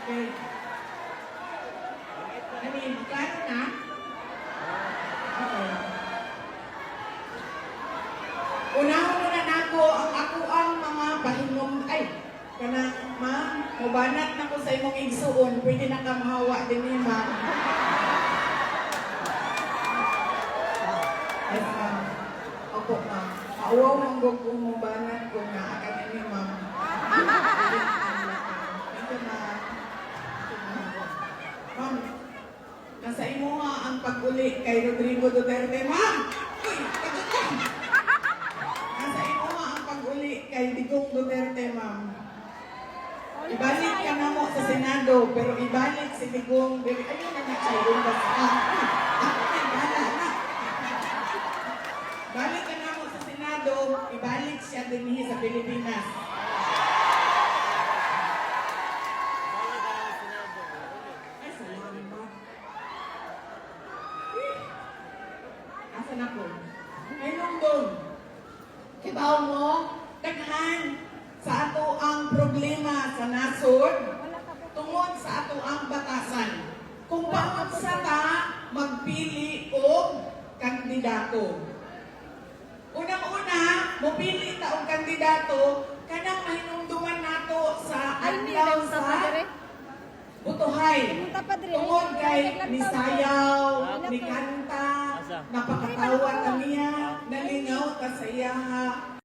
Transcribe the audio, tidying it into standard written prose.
Okay. Klaro na? Okay. Unahon muna nako ang ako ang mga pahinom. Ay, kanang ma'am, mubanat na ko sa imong igsuon. Pwede na ka mahawa din ni ma'am. Yes, ma'am. Opo, ma'am. Maawaw mong gog kung mubanat ko na akan ni ma'am. Thank you, ma'am. Ma'am, nasa imo nga ang pag-uli kay Rodrigo Duterte, ma'am! Uy, pagkakang! Nasa imo nga ang pag-uli kay Digong Duterte, ma'am. Ibalik ka na mo sa Senado, pero ibalik si Digong. Ayun na na siya yung basta. Balik ka na mo sa Senado, ibalik siya din sa Pilipinas. Ay, salamat. Asan ako? Ngayon doon. Kibaw mo, daghan sa ato ang problema sa nasod tungod sa ato ang batasan. Kung paano sa ta magpili o kandidato. Unang-una, mupili ta og kandidato kanang mahinumduman nato sa adlaw sa butuhay. Tungod kay ni sayaw, ni kanta, napakatawa ta niya, nalingaw ta sa iyaha,